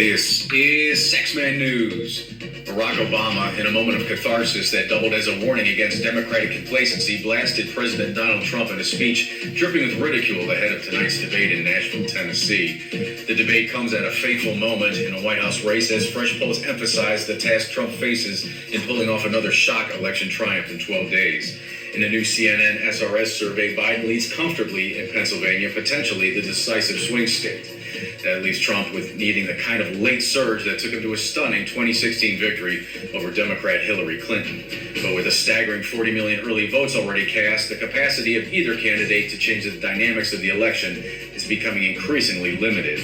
This is Saxman News. Barack Obama, in a moment of catharsis that doubled as a warning against Democratic complacency, blasted President Donald Trump in a speech dripping with ridicule ahead of tonight's debate in Nashville, Tennessee. The debate comes at a fateful moment in a White House race as fresh polls emphasize the task Trump faces in pulling off another shock election triumph in 12 days. In a new CNN SRS survey, Biden leads comfortably in Pennsylvania, potentially the decisive swing state. That leaves Trump with needing the kind of late surge that took him to a stunning 2016 victory over Democrat Hillary Clinton. But with a staggering 40 million early votes already cast, the capacity of either candidate to change the dynamics of the election is becoming increasingly limited.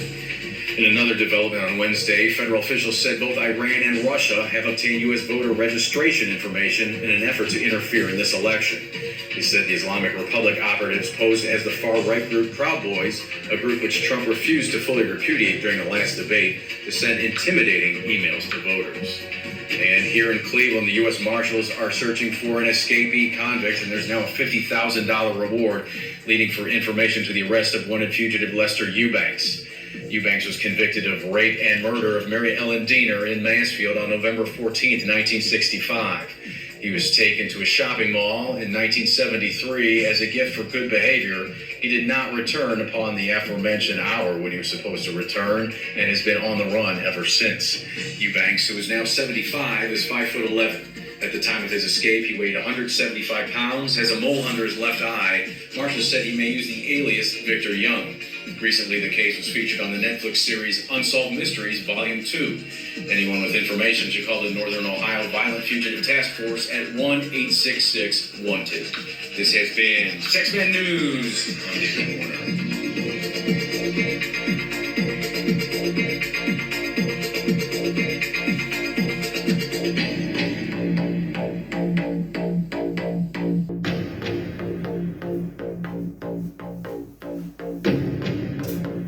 In another development on Wednesday, federal officials said both Iran and Russia have obtained U.S. voter registration information in an effort to interfere in this election. They said the Islamic Republic operatives posed as the far-right group Proud Boys, a group which Trump refused to fully repudiate during the last debate, to send intimidating emails to voters. And here in Cleveland, the U.S. Marshals are searching for an escapee convict, and there's now a $50,000 reward leading for information to the arrest of wanted fugitive Lester Eubanks. Eubanks was convicted of rape and murder of Mary Ellen Diener in Mansfield on November 14, 1965. He was taken to a shopping mall in 1973 as a gift for good behavior. He did not return upon the aforementioned hour when he was supposed to return and has been on the run ever since. Eubanks, who is now 75, is 5'11". At the time of his escape, he weighed 175 pounds, has a mole under his left eye. Marshals said he may use the alias Victor Young. Recently, the case was featured on the Netflix series Unsolved Mysteries, Volume 2. Anyone with information should call the Northern Ohio Violent Fugitive Task Force at 1-866-WANTED. This has been Saxman News. I'm David Warner.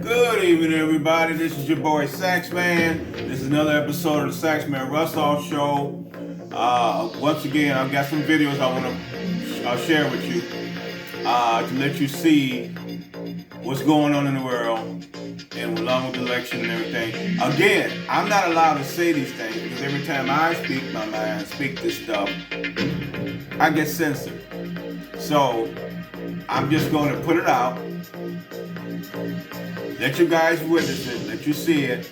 Good evening, everybody. This is your boy Saxman. This is another episode of the Saxman Russaw Show. Once again, I've got some videos I'll share with you to let you see what's going on in the world and along with the election and everything. Again, I'm not allowed to say these things because every time I speak my mind, speak this stuff, I get censored. So I'm just going to put it out. Let you guys witness it, let you see it,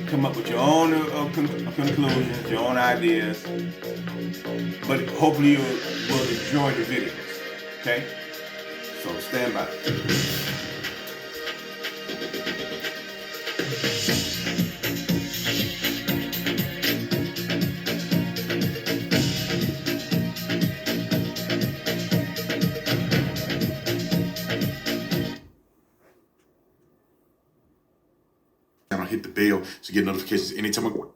come up with your own conclusions, your own ideas, but hopefully you will enjoy the videos, okay? So stand by. Hit the bell to get notifications anytime I go.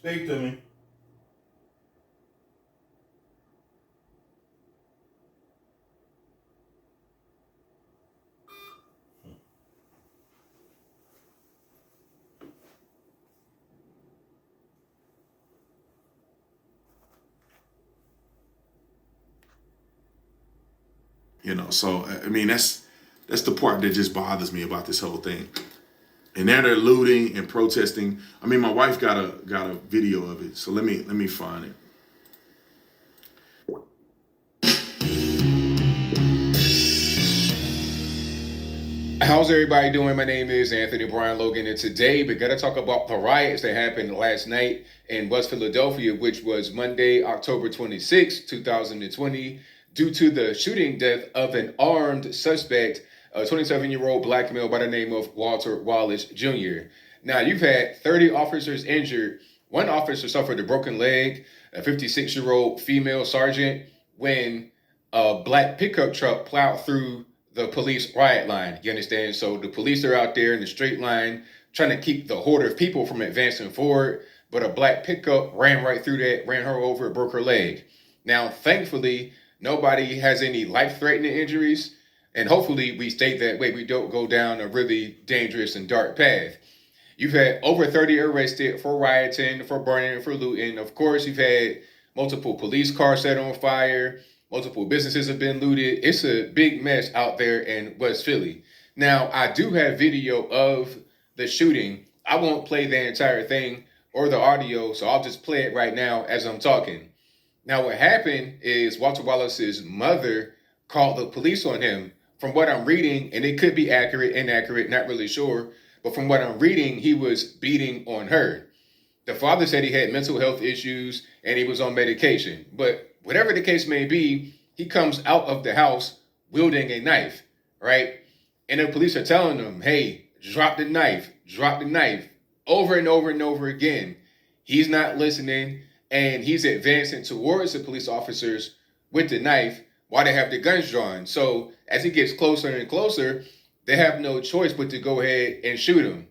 Speak to me. So I mean that's the part that just bothers me about this whole thing. And now they're looting and protesting. I mean, my wife got a video of it, so let me find it. How's everybody doing? My name is Anthony Brian Logan, and today we're going to talk about the riots that happened last night in West Philadelphia, which was Monday, October 26, 2020, due to the shooting death of an armed suspect, a 27-year-old black male by the name of Walter Wallace Jr. Now, you've had 30 officers injured. One officer suffered a broken leg, a 56-year-old female sergeant, when a black pickup truck plowed through the police riot line. You understand? So the police are out there in the straight line trying to keep the horde of people from advancing forward. But a black pickup ran right through that, ran her over, broke her leg. Now, thankfully, nobody has any life-threatening injuries. And hopefully we stay that way. We don't go down a really dangerous and dark path. You've had over 30 arrested for rioting, for burning, for looting. Of course, you've had multiple police cars set on fire. Multiple businesses have been looted. It's a big mess out there in West Philly. Now, I do have video of the shooting. I won't play the entire thing or the audio, so I'll just play it right now as I'm talking. Now, what happened is Walter Wallace's mother called the police on him. From what I'm reading, and it could be accurate, inaccurate, not really sure, but from what I'm reading, he was beating on her. The father said he had mental health issues and he was on medication. But whatever the case may be, he comes out of the house wielding a knife, right? And the police are telling him, hey, drop the knife, over and over and over again. He's not listening, and he's advancing towards the police officers with the knife while they have the guns drawn. So as he gets closer and closer, they have no choice but to go ahead and shoot him.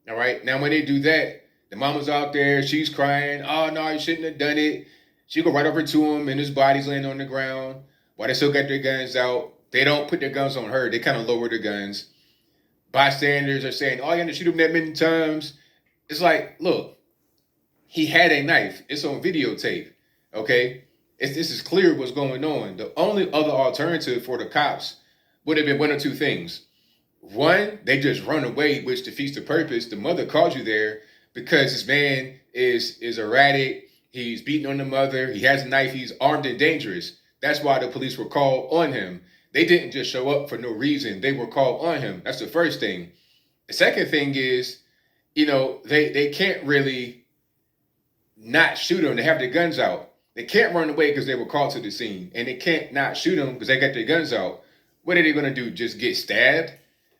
All right. Now, when they do that, the mama's out there. She's crying. Oh, no, you shouldn't have done it. She go right over to him, and his body's laying on the ground while they still got their guns out. They don't put their guns on her. They kind of lower their guns. Bystanders are saying, oh, you had to shoot him that many times. It's like, look, he had a knife. It's on videotape. Okay. This is clear what's going on. The only other alternative for the cops would have been one or two things. One, they just run away, which defeats the purpose. The mother called you there because this man is erratic. He's beating on the mother. He has a knife. He's armed and dangerous. That's why the police were called on him. They didn't just show up for no reason. They were called on him. That's the first thing. The second thing is, they can't really not shoot him. They have their guns out. They can't run away because they were called to the scene. And they can't not shoot him because they got their guns out. What are they going to do? Just get stabbed?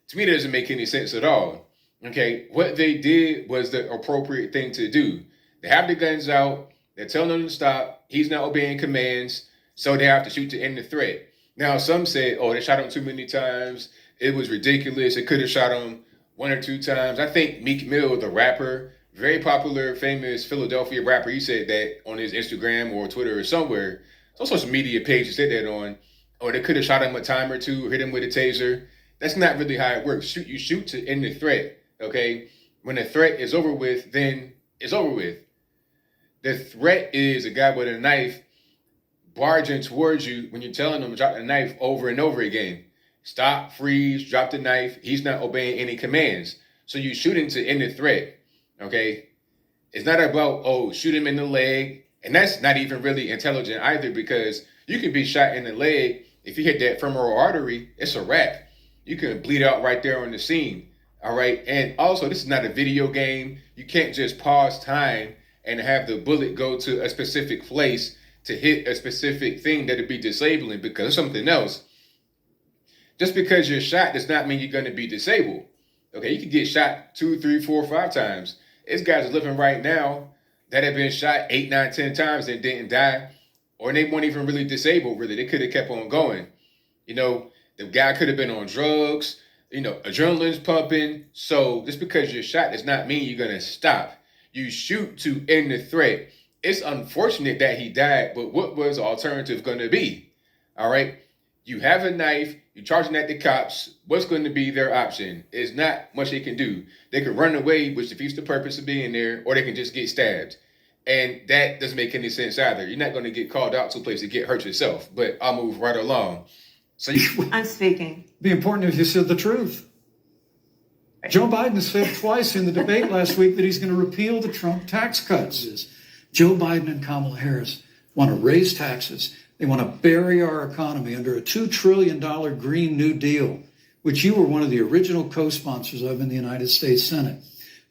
To me, that doesn't make any sense at all. Okay, what they did was the appropriate thing to do. They have the guns out. They're telling him to stop. He's not obeying commands. So they have to shoot to end the threat. Now, some say, oh, they shot him too many times. It was ridiculous. They could have shot him one or two times. I think Meek Mill, the rapper, very popular, famous Philadelphia rapper, he said that on his Instagram or Twitter or somewhere. Some social media page he said that on. Or they could have shot him a time or two, or hit him with a taser. That's not really how it works. You shoot to end the threat, okay? When the threat is over with, then it's over with. The threat is a guy with a knife barging towards you when you're telling him to drop the knife over and over again. Stop, freeze, drop the knife. He's not obeying any commands. So you're shooting to end the threat, okay? It's not about, shoot him in the leg. And that's not even really intelligent either, because you can be shot in the leg. If you hit that femoral artery, it's a wrap. You can bleed out right there on the scene, all right? And also, this is not a video game. You can't just pause time and have the bullet go to a specific place to hit a specific thing that'll be disabling because of something else. Just because you're shot does not mean you're going to be disabled. Okay, you can get shot 2, 3, 4, 5 times. There's guys living right now that have been shot 8, 9, 10 times and didn't die, or they weren't even really disabled, really. They could have kept on going. The guy could have been on drugs, adrenaline's pumping. So just because you're shot does not mean you're going to stop. You shoot to end the threat. It's unfortunate that he died, but what was the alternative going to be? All right. You have a knife. You're charging at the cops. What's going to be their option? It's not much they can do. They could run away, which defeats the purpose of being there, or they can just get stabbed. And that doesn't make any sense either. You're not going to get called out to a place to get hurt yourself, but I'll move right along. So I'm speaking. Be important if you said the truth. Joe Biden said twice in the debate last week that he's going to repeal the Trump tax cuts. Joe Biden and Kamala Harris want to raise taxes. They want to bury our economy under a $2 trillion Green New Deal, which you were one of the original co-sponsors of in the United States Senate.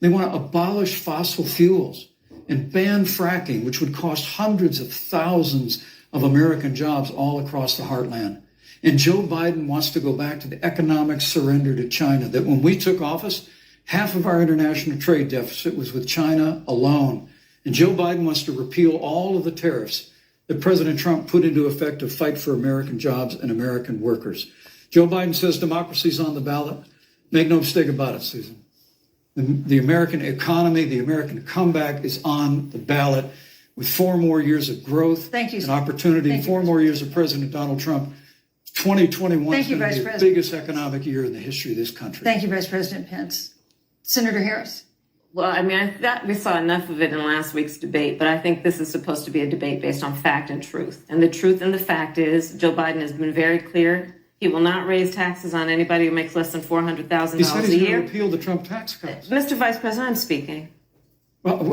They want to abolish fossil fuels and ban fracking, which would cost hundreds of thousands of American jobs all across the heartland. And Joe Biden wants to go back to the economic surrender to China, that when we took office, half of our international trade deficit was with China alone. And Joe Biden wants to repeal all of the tariffs that President Trump put into effect to fight for American jobs and American workers. Joe Biden says democracy's on the ballot. Make no mistake about it, Susan. The American economy, the American comeback is on the ballot with 4 more years of growth Thank you, and sir. opportunity, Thank you. 4 more years of President Donald Trump. 2021 Thank is you, going to Vice be the President. biggest economic year in the history of this country. Thank you, Vice President Pence. Senator Harris. Well, I mean, I thought we saw enough of it in last week's debate, but I think this is supposed to be a debate based on fact and truth. And the truth and the fact is Joe Biden has been very clear. He will not raise taxes on anybody who makes less than $400,000 He said a he's going to year. repeal the Trump tax cuts. Mr. Vice President, I'm speaking. Well,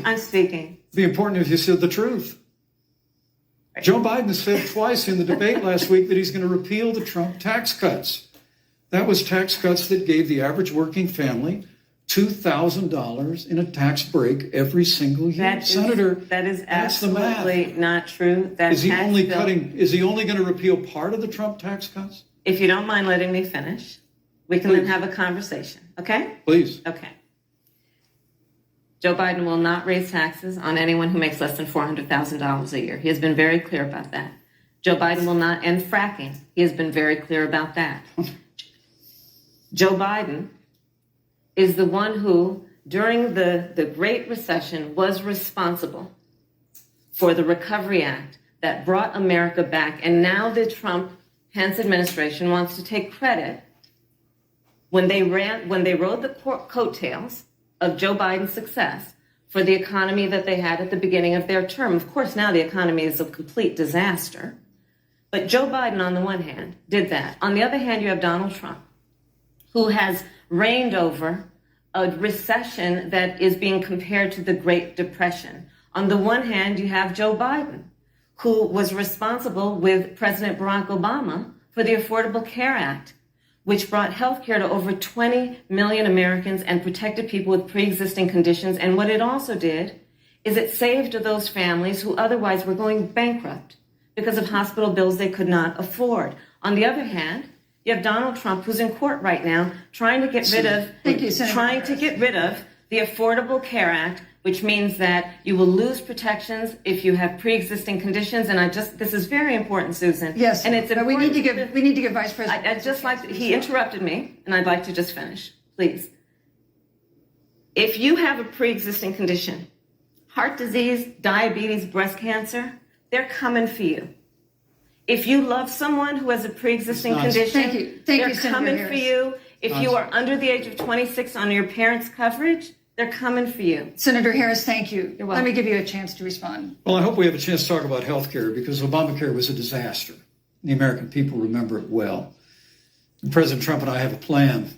I'm speaking. it'd be important if you said the truth. Joe Biden said twice in the debate last week that he's going to repeal the Trump tax cuts. That was tax cuts that gave the average working family $2,000 in a tax break every single year. Senator, that is that's the math. absolutely not true. That Is he tax only bill- is he only going to repeal part of the Trump tax cuts? If you don't mind letting me finish, we can then have a conversation, okay? Please. Okay. Joe Biden will not raise taxes on anyone who makes less than $400,000 a year. He has been very clear about that. Joe Biden will not end fracking. He has been very clear about that. Joe Biden is the one who, during the Great Recession, was responsible for the Recovery Act that brought America back. And now the Trump-Pence administration wants to take credit when they rode the coattails of Joe Biden's success for the economy that they had at the beginning of their term. Of course, now the economy is a complete disaster. But Joe Biden, on the one hand, did that. On the other hand, you have Donald Trump, who has reigned over a recession that is being compared to the Great Depression. On the one hand, you have Joe Biden, who was responsible with President Barack Obama for the Affordable Care Act, which brought health care to over 20 million Americans and protected people with pre-existing conditions. And what it also did is it saved those families who otherwise were going bankrupt because of hospital bills they could not afford. On the other hand, you have Donald Trump, who's in court right now, trying to get rid of the Affordable Care Act, which means that you will lose protections if you have pre-existing conditions. And this is very important, Susan. Yes, and it's but we need to give Vice President. I just like he interrupted me, and I'd like to just finish, please. If you have a pre-existing condition, heart disease, diabetes, breast cancer, they're coming for you. If you love someone who has a pre-existing condition, they're coming for you. If you are under the age of 26 on your parents' coverage, they're coming for you. Senator Harris, thank you. You're welcome. Let me give you a chance to respond. Well, I hope we have a chance to talk about health care because Obamacare was a disaster. The American people remember it well. And President Trump and I have a plan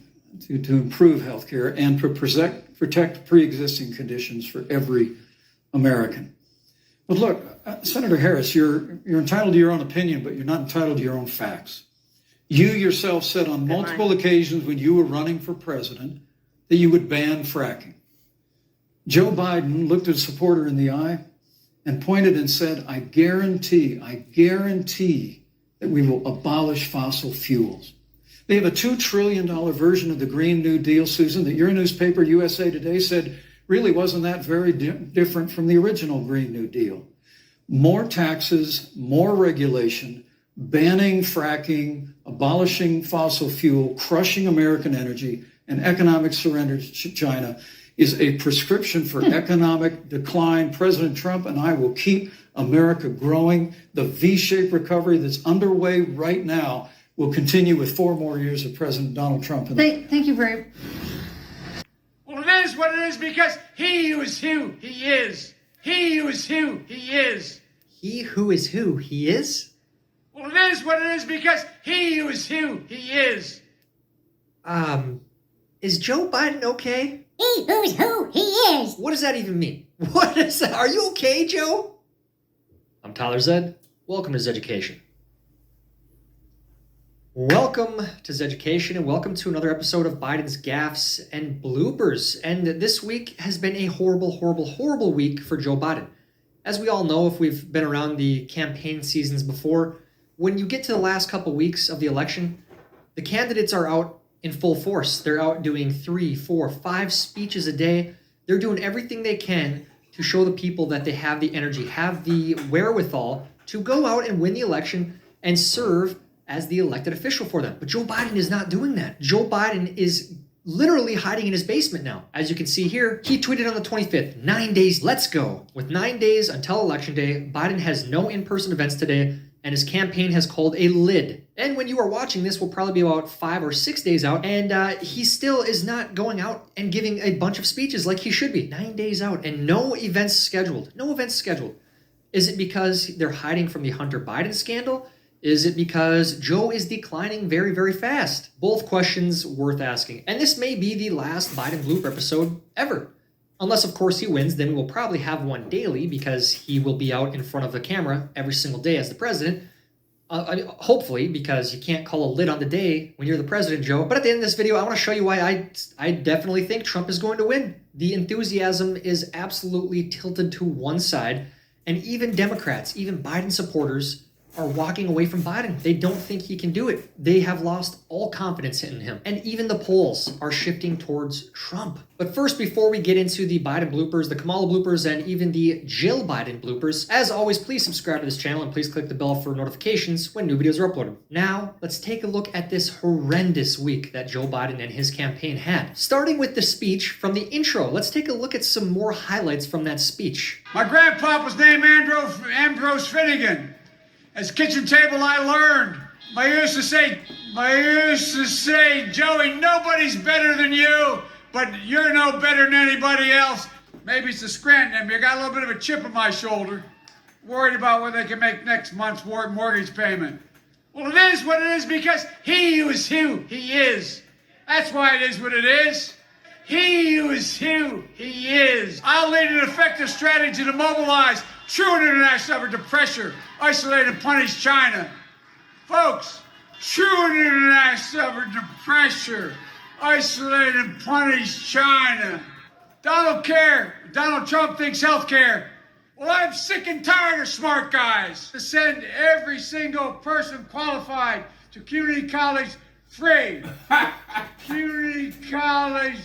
to improve health care and to protect pre-existing conditions for every American. But look, Senator Harris, you're entitled to your own opinion, but you're not entitled to your own facts. You yourself said on multiple occasions when you were running for president that you would ban fracking. Joe Biden looked a supporter in the eye and pointed and said, I guarantee that we will abolish fossil fuels. They have a $2 trillion version of the Green New Deal, Susan, that your newspaper, USA Today, said really wasn't that very different from the original Green New Deal. More taxes, more regulation, banning fracking, abolishing fossil fuel, crushing American energy, and economic surrender to China is a prescription for economic decline. President Trump and I will keep America growing. The V-shaped recovery that's underway right now will continue with 4 more years of President Donald Trump. Thank you very much. Well, it is what it is because he who is who he is. He who is who he is. He who is who he is? Well, it is what it is because he who is who he is. Is Joe Biden okay? He who's who he is. What does that even mean? What is that? Are you okay, Joe? I'm Tyler Zed. Welcome to Zeducation. Welcome to Zeducation and welcome to another episode of Biden's Gaffes and Bloopers. And this week has been a horrible, horrible, horrible week for Joe Biden. As we all know, if we've been around the campaign seasons before, when you get to the last couple weeks of the election, the candidates are out in full force. They're out doing 3, 4, 5 speeches a day. They're doing everything they can to show the people that they have the energy, have the wherewithal to go out and win the election and serve as the elected official for them. But Joe Biden is not doing that. Joe Biden is literally hiding in his basement now. As you can see here, he tweeted on the 25th, 9 days, let's go. With 9 days until Election Day, Biden has no in-person events today, and his campaign has called a lid. And when you are watching this, will probably be about 5 or 6 days out, and he still is not going out and giving a bunch of speeches like he should be. 9 days out, and no events scheduled. No events scheduled. Is it because they're hiding from the Hunter Biden scandal? Is it because Joe is declining very, very fast? Both questions worth asking. And this may be the last Biden blooper episode ever. Unless, of course, he wins, then we'll probably have one daily because he will be out in front of the camera every single day as the president. Hopefully, because you can't call a lid on the day when you're the president, Joe. But at the end of this video, I want to show you why I definitely think Trump is going to win. The enthusiasm is absolutely tilted to one side. And even Democrats, even Biden supporters, are walking away from Biden. They don't think he can do it. They have lost all confidence in him. And even the polls are shifting towards Trump. But first, before we get into the Biden bloopers, the Kamala bloopers, and even the Jill Biden bloopers, as always, please subscribe to this channel and please click the bell for notifications when new videos are uploaded. Now, let's take a look at this horrendous week that Joe Biden and his campaign had. Starting with the speech from the intro, let's take a look at some more highlights from that speech. My grandpa was named Ambrose Finnegan. At the kitchen table, I learned. I used to say, Joey, nobody's better than you, but you're no better than anybody else. Maybe it's the Scranton. I got a little bit of a chip on my shoulder, worried about whether they can make next month's mortgage payment. Well, it is what it is because he is who he is. That's why it is what it is. He is who he is. I'll lead an effective strategy to mobilize true international effort to pressure, isolate, and punish China. Folks, true international effort to pressure, isolate, and punish China. Donald Trump thinks health care. Well, I'm sick and tired of smart guys. To send every single person qualified to community college free. Community college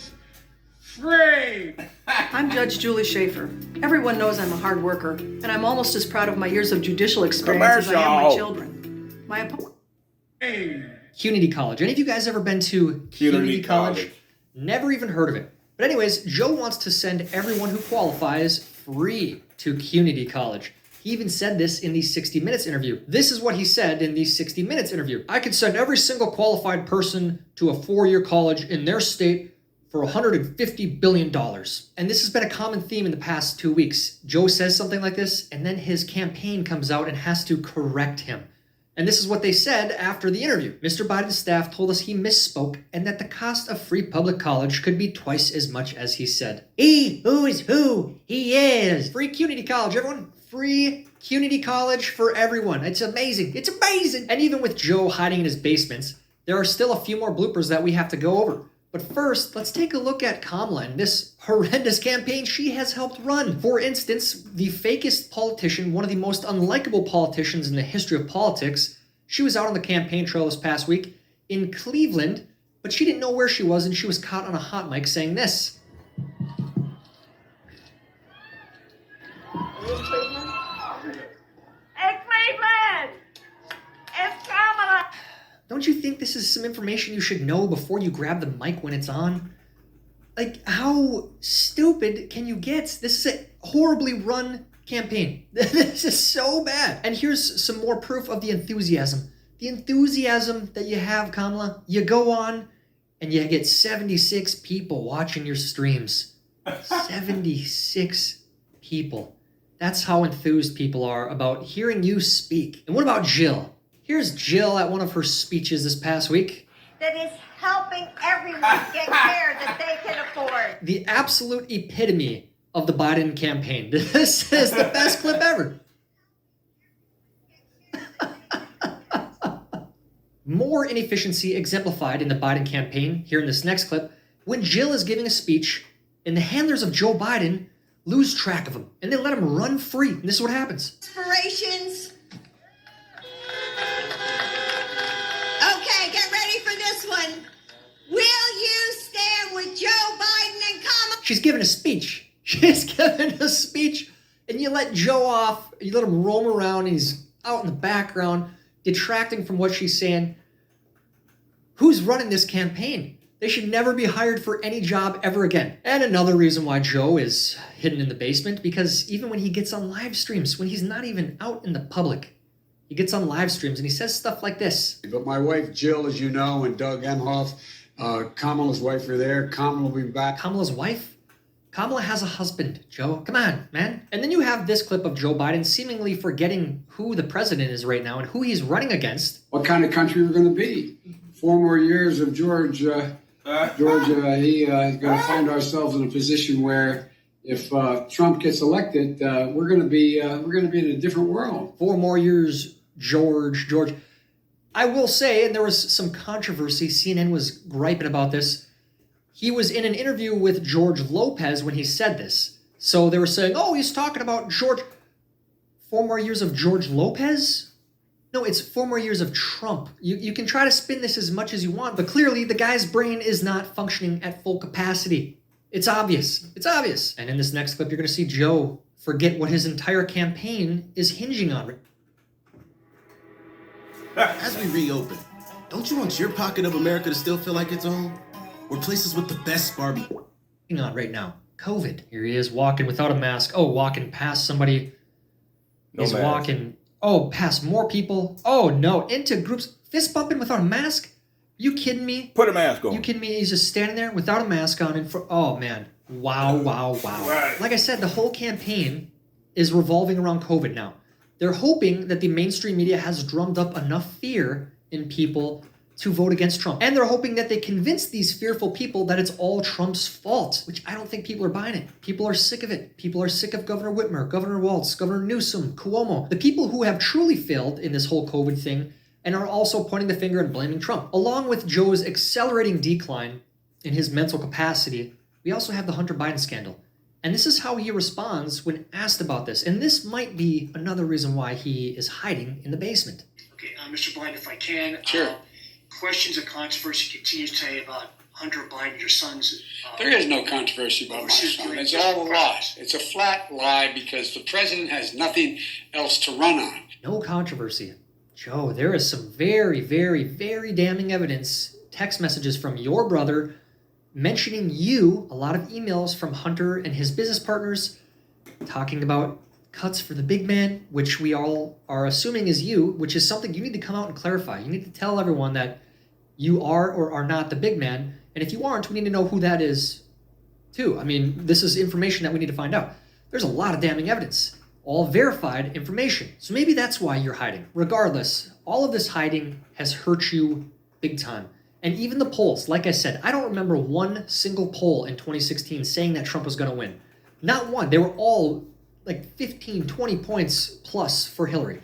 free. I'm Judge Julie Schaefer. Everyone knows I'm a hard worker, and I'm almost as proud of my years of judicial experience as I am my children. My opponent. CUNY College. Any of you guys ever been to CUNY College? Never even heard of it. But anyways, Joe wants to send everyone who qualifies free to CUNY College. He even said this in the 60 Minutes interview. This is what he said in the 60 Minutes interview. I could send every single qualified person to a 4-year college in their state for $150 billion. And this has been a common theme in the past 2 weeks. Joe says something like this, and then his campaign comes out and has to correct him. And this is what they said after the interview. Mr. Biden's staff told us he misspoke and that the cost of free public college could be twice as much as he said. He who is who he is. Free CUNY College, everyone. Free CUNY College for everyone. It's amazing. It's amazing. And even with Joe hiding in his basements, there are still a few more bloopers that we have to go over. But first, let's take a look at Kamala and this horrendous campaign she has helped run. For instance, the fakest politician, one of the most unlikable politicians in the history of politics, she was out on the campaign trail this past week in Cleveland, but she didn't know where she was, and she was caught on a hot mic saying this. Hey, Cleveland! It's Kamala! Don't you think this is some information you should know before you grab the mic when it's on? Like, how stupid can you get? This is a horribly run campaign. This is so bad. And here's some more proof of the enthusiasm. The enthusiasm that you have, Kamala. You go on and you get 76 people watching your streams. 76 people. That's how enthused people are about hearing you speak. And what about Jill? Here's Jill at one of her speeches this past week. That is helping everyone get care that they can afford. The absolute epitome of the Biden campaign. This is the best clip ever. More inefficiency exemplified in the Biden campaign here in this next clip when Jill is giving a speech and the handlers of Joe Biden lose track of him and they let him run free. And this is what happens. Inspirations. Okay, get ready for this one. Will you stand with Joe Biden and Kamala? She's giving a speech. She's giving a speech, and you let Joe off. You let him roam around. And he's out in the background, detracting from what she's saying. Who's running this campaign? They should never be hired for any job ever again. And another reason why Joe is hidden in the basement, because even when he gets on live streams, when he's not even out in the public, he gets on live streams and he says stuff like this. But my wife, Jill, as you know, and Doug Emhoff, Kamala's wife are there. Kamala will be back. Kamala's wife? Kamala has a husband, Joe. Come on, man. And then you have this clip of Joe Biden seemingly forgetting who the president is right now and who he's running against. What kind of country we're going to be? 4 more years of Georgia, he's going to find ourselves in a position where if Trump gets elected, we're going to be in a different world. 4 more years, George. I will say, and there was some controversy, CNN was griping about this. He was in an interview with George Lopez when he said this. So they were saying, oh, he's talking about George. 4 more years of George Lopez? No, it's 4 more years of Trump. You can try to spin this as much as you want, but clearly the guy's brain is not functioning at full capacity. It's obvious. It's obvious. And in this next clip, you're going to see Joe forget what his entire campaign is hinging on. As we reopen, don't you want your pocket of America to still feel like its own? We're places with the best barbecue. On right now, COVID. Here he is walking without a mask. Oh, walking past somebody. He's walking. Oh, past more people. Oh no, into groups. Fist bumping without a mask. You kidding me? Put a mask on. You kidding me? He's just standing there without a mask on. And oh man, wow. Right. Like I said, the whole campaign is revolving around COVID now. They're hoping that the mainstream media has drummed up enough fear in people to vote against Trump. And they're hoping that they convince these fearful people that it's all Trump's fault, which I don't think people are buying it. People are sick of it. People are sick of Governor Whitmer, Governor Walz, Governor Newsom, Cuomo. The people who have truly failed in this whole COVID thing and are also pointing the finger and blaming Trump. Along with Joe's accelerating decline in his mental capacity, we also have the Hunter Biden scandal. And this is how he responds when asked about this. And this might be another reason why he is hiding in the basement. Okay, Mr. Biden, if I can. Sure. Questions of controversy continues today about Hunter Biden, your son's. There is no controversy about my son. It's all a lie. It's a flat lie because the president has nothing else to run on. No controversy. Joe, there is some very, very, very damning evidence, text messages from your brother mentioning you, a lot of emails from Hunter and his business partners talking about cuts for the big man, which we all are assuming is you, which is something you need to come out and clarify. You need to tell everyone that you are or are not the big man. And if you aren't, we need to know who that is too. I mean, this is information that we need to find out. There's a lot of damning evidence, all verified information. So maybe that's why you're hiding. Regardless, all of this hiding has hurt you big time. And even the polls, like I said, I don't remember one single poll in 2016 saying that Trump was going to win. Not one. They were all like 15, 20 points plus for Hillary.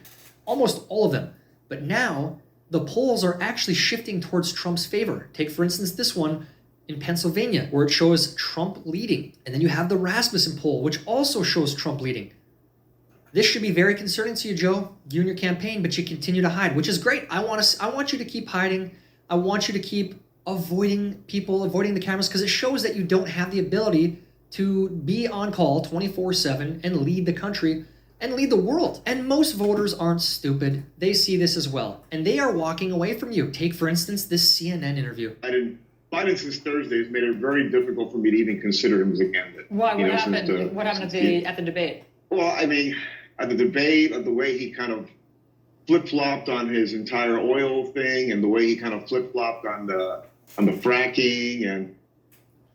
Almost all of them. But now the polls are actually shifting towards Trump's favor. Take, for instance, this one in Pennsylvania, where it shows Trump leading. And then you have the Rasmussen poll, which also shows Trump leading. This should be very concerning to you, Joe, you and your campaign, but you continue to hide, which is great. I want you to keep hiding. I want you to keep avoiding people, avoiding the cameras, because it shows that you don't have the ability to be on call 24/7 and lead the country and lead the world. And most voters aren't stupid. They see this as well. And they are walking away from you. Take, for instance, this CNN interview. Biden since Thursday has made it very difficult for me to even consider him as a candidate. Why? What happened? What happened at the debate? Well, I mean, at the debate, the way he kind of flip-flopped on his entire oil thing, and the way he kind of flip-flopped on the fracking, and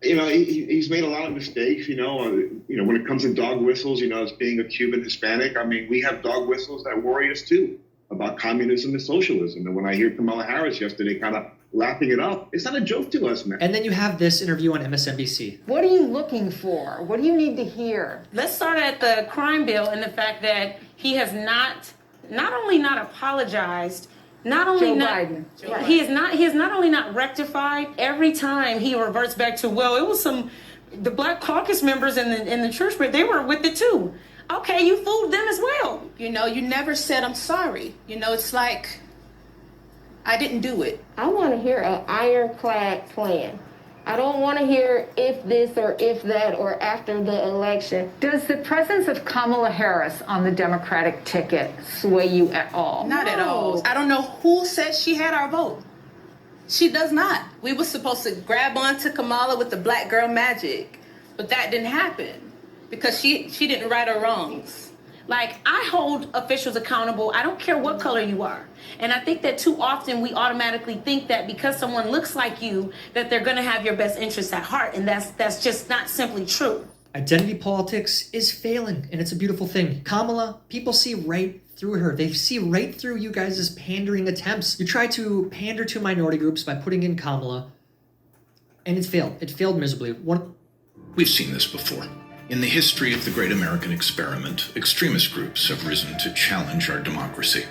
he's made a lot of mistakes. When it comes to dog whistles, as being a Cuban Hispanic, I mean, we have dog whistles that worry us too about communism and socialism. And when I hear Kamala Harris yesterday kind of laughing it up, it's not a joke to us, man. And then you have this interview on MSNBC. What are you looking for? What do you need to hear? Let's start at the crime bill and the fact that he has not only not apologized, he has not only not rectified. Every time he reverts back to, well, it was the Black Caucus members in the church, but they were with it too. Okay, you fooled them as well. You never said I'm sorry. It's like I didn't do it. I want to hear an ironclad plan. I don't want to hear if this or if that or after the election. Does the presence of Kamala Harris on the Democratic ticket sway you at all? Not at all. I don't know who said she had our vote. She does not. We were supposed to grab onto Kamala with the black girl magic, but that didn't happen because she didn't right her wrongs. Like, I hold officials accountable. I don't care what color you are. And I think that too often we automatically think that because someone looks like you, that they're going to have your best interests at heart. And that's just not simply true. Identity politics is failing, and it's a beautiful thing. Kamala, people see right through her. They see right through you guys' pandering attempts. You try to pander to minority groups by putting in Kamala, and it's failed. It failed miserably. We've seen this before. In the history of the great American experiment, extremist groups have risen to challenge our democracy.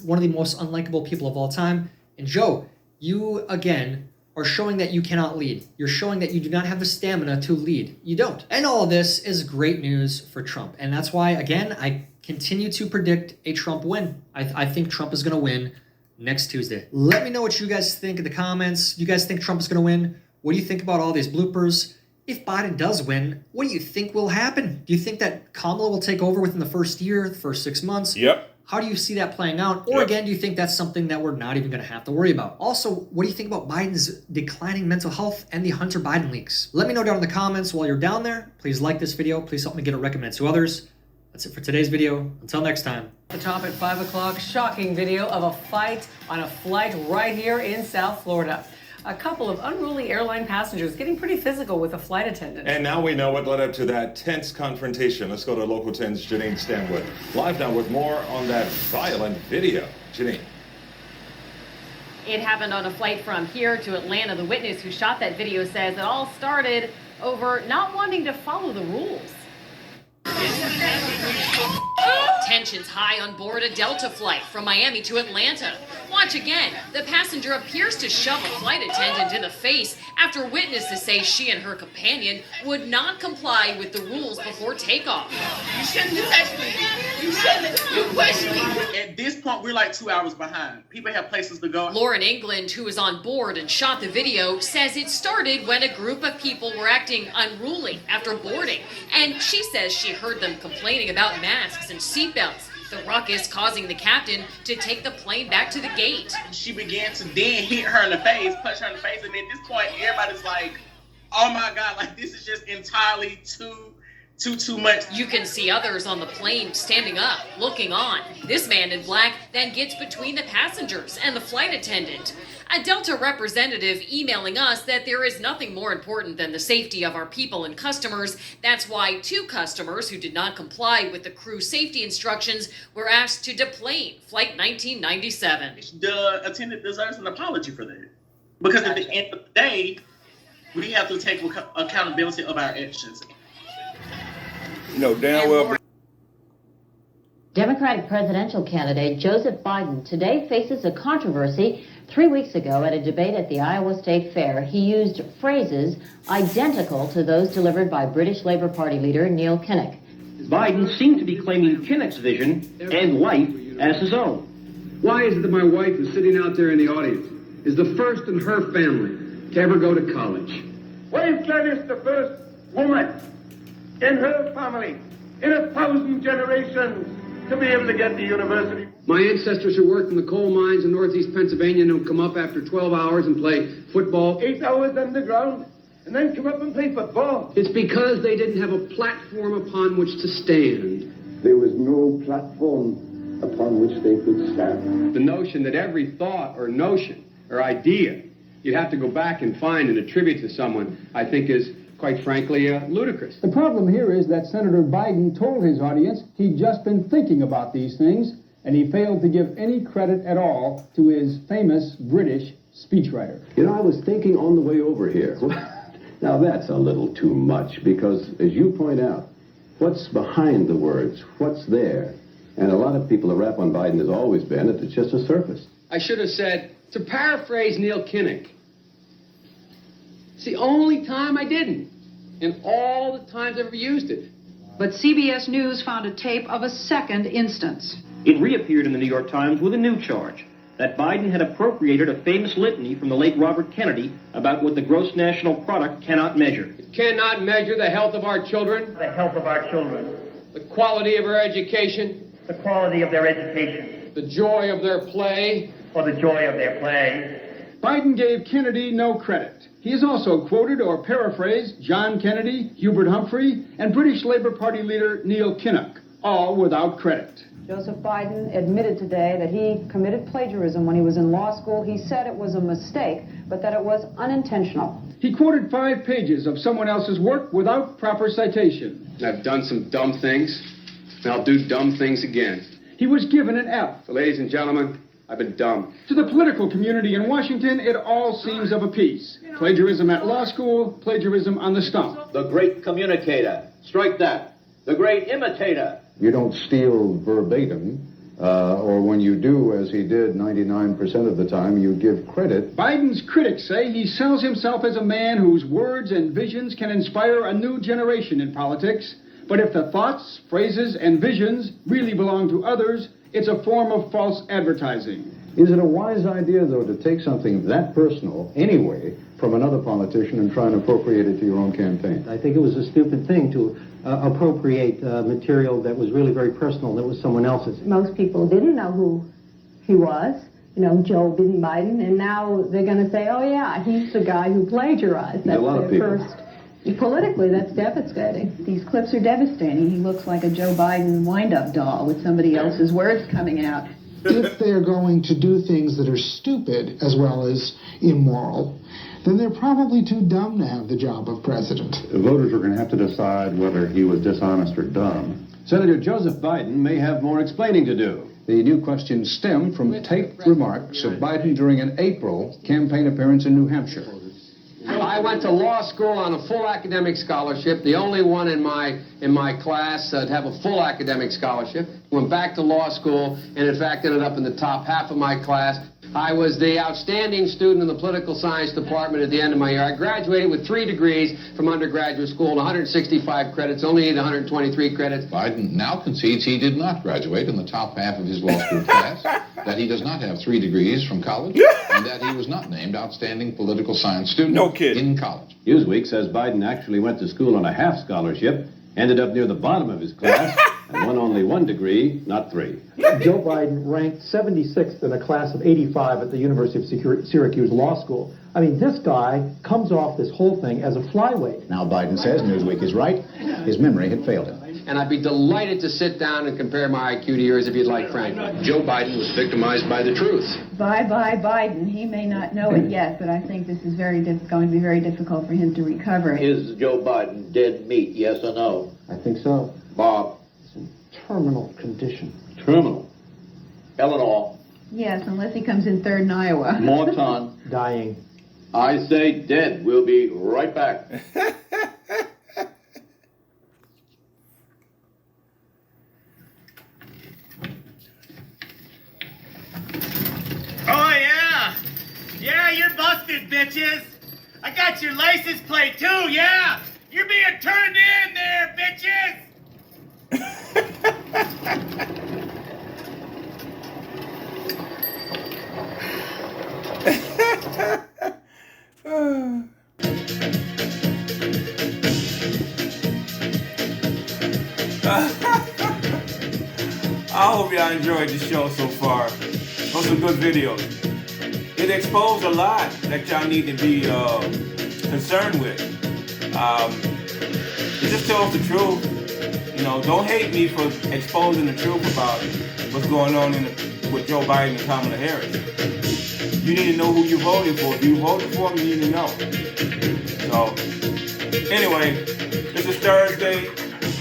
One of the most unlikable people of all time. And Joe, you, again, are showing that you cannot lead. You're showing that you do not have the stamina to lead. You don't. And all of this is great news for Trump. And that's why, again, I continue to predict a Trump win. I think Trump is going to win next Tuesday. Let me know what you guys think in the comments. You guys think Trump is going to win? What do you think about all these bloopers? If Biden does win, what do you think will happen? Do you think that Kamala will take over within the first year, the first 6 months? Yep. How do you see that playing out? Or again, do you think that's something that we're not even going to have to worry about? Also, what do you think about Biden's declining mental health and the Hunter Biden leaks? Let me know down in the comments. While you're down there, please like this video. Please help me get it recommended to others. That's it for today's video. Until next time. The top at 5 o'clock, shocking video of a fight on a flight right here in South Florida. A couple of unruly airline passengers getting pretty physical with a flight attendant. And now we know what led up to that tense confrontation. Let's go to Local 10's Janine Stanwood. Live now with more on that violent video. Janine. It happened on a flight from here to Atlanta. The witness who shot that video says it all started over not wanting to follow the rules. Tensions high on board a Delta flight from Miami to Atlanta. Watch again. The passenger appears to shove a flight attendant in the face after witnesses say she and her companion would not comply with the rules before takeoff. You shouldn't have touched me. You shouldn't have. You pushed me. At this point, we're like 2 hours behind. People have places to go. Lauren England, who was on board and shot the video, says it started when a group of people were acting unruly after boarding. And she says she heard them complaining about masks and seatbelts. The ruckus causing the captain to take the plane back to the gate. She began to then hit her in the face, punch her in the face, and at this point, everybody's like, oh my God, like this is just entirely too much. You can see others on the plane standing up, looking on. This man in black then gets between the passengers and the flight attendant. A Delta representative emailing us that there is nothing more important than the safety of our people and customers. That's why 2 customers who did not comply with the crew safety instructions were asked to deplane Flight 1997. The attendant deserves an apology for that. Because at the end of the day, we have to take accountability of our actions. You know, damn well. Democratic presidential candidate Joseph Biden today faces a controversy. 3 weeks ago, at a debate at the Iowa State Fair, he used phrases identical to those delivered by British Labour Party leader Neil Kinnock. Biden seemed to be claiming Kinnock's vision and life as his own. Why is it that my wife is sitting out there in the audience, is the first in her family to ever go to college? Wife Gladys, the first woman in her family, in 1,000 generations, to be able to get to university. My ancestors who worked in the coal mines in northeast Pennsylvania and would come up after 12 hours and play football. 8 hours underground, and then come up and play football. It's because they didn't have a platform upon which to stand. There was no platform upon which they could stand. The notion that every thought or notion or idea you have to go back and find and attribute to someone, I think is, quite frankly, ludicrous. The problem here is that Senator Biden told his audience he'd just been thinking about these things, and he failed to give any credit at all to his famous British speechwriter. You know, I was thinking on the way over here. Now that's a little too much, because as you point out, what's behind the words? What's there? And a lot of people, the rap on Biden has always been that it's just a surface. I should have said, to paraphrase Neil Kinnock, it's the only time I didn't, and all the times I've ever used it. But CBS News found a tape of a second instance. It reappeared in the New York Times with a new charge, that Biden had appropriated a famous litany from the late Robert Kennedy about what the gross national product cannot measure. It cannot measure the health of our children. The health of our children. The quality of our education. The quality of their education. The joy of their play. Or the joy of their play. Biden gave Kennedy no credit. He has also quoted or paraphrased John Kennedy, Hubert Humphrey, and British Labour Party leader Neil Kinnock, all without credit. Joseph Biden admitted today that he committed plagiarism when he was in law school. He said it was a mistake, but that it was unintentional. He quoted 5 pages of someone else's work without proper citation. I've done some dumb things, and I'll do dumb things again. He was given an F. So, ladies and gentlemen, I've been dumb. To the political community in Washington, it all seems of a piece. Plagiarism at law school, plagiarism on the stump. The great communicator. Strike that. The great imitator. You don't steal verbatim, or when you do, as he did 99% of the time, you give credit. Biden's critics say he sells himself as a man whose words and visions can inspire a new generation in politics. But if the thoughts, phrases, and visions really belong to others, it's a form of false advertising. Is it a wise idea, though, to take something that personal, anyway, from another politician and try and appropriate it to your own campaign? I think it was a stupid thing to appropriate material that was really very personal, that was someone else's. Most people didn't know who he was, Joe Biden, and now they're going to say, oh yeah, he's the guy who plagiarized. That's a lot of people. Politically, that's devastating. These clips are devastating. He looks like a Joe Biden wind-up doll with somebody else's words coming out. If they're going to do things that are stupid as well as immoral, then they're probably too dumb to have the job of president. The voters are going to have to decide whether he was dishonest or dumb. Senator Joseph Biden may have more explaining to do. The new questions stem from taped remarks of Biden during an April campaign appearance in New Hampshire. I went to law school on a full academic scholarship, the only one in my class to have a full academic scholarship. Went back to law school and, in fact, ended up in the top half of my class. I was the outstanding student in the political science department at the end of my year. I graduated with 3 degrees from undergraduate school and 165 credits, only needed 123 credits. Biden now concedes he did not graduate in the top half of his law school class, that he does not have 3 degrees from college, and that he was not named outstanding political science student in college. Newsweek says Biden actually went to school on a half scholarship, ended up near the bottom of his class, and won only 1 degree, not 3. Joe Biden ranked 76th in a class of 85 at the University of Syracuse Law School. I mean, this guy comes off this whole thing as a flyweight. Now Biden says Newsweek is right. His memory had failed him. And I'd be delighted to sit down and compare my IQ to yours if you'd like, Frank. Joe Biden was victimized by the truth. Bye-bye, Biden. He may not know it yet, but I think this is going to be very difficult for him to recover. Is Joe Biden dead meat, yes or no? I think so. Bob? Terminal condition. Terminal? Eleanor? Yes, unless he comes in third in Iowa. Morton? Dying. I say dead. We'll be right back. Oh, yeah. Yeah, you're busted, bitches. I got your license plate, too, yeah. You're being turned in there, bitches. I hope y'all enjoyed the show so far. Those are good videos. It exposed a lot that y'all need to be concerned with. It just tells the truth. Don't hate me for exposing the truth about what's going on with Joe Biden and Kamala Harris. You need to know who you voted for. If you voted for them, you need to know. So, anyway, this is Thursday,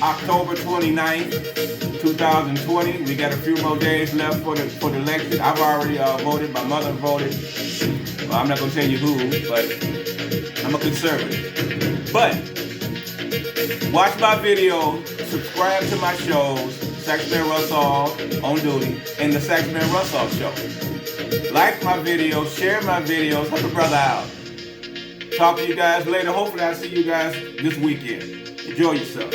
October 29th, 2020. We got a few more days left for the election. I've already voted. My mother voted. Well, I'm not going to tell you who, but I'm a conservative. But watch my video, subscribe to my shows, Saxman Russaw on duty, and the Saxman Russaw show. Like my videos, share my videos, help a brother out. Talk to you guys later. Hopefully I'll see you guys this weekend. Enjoy yourself.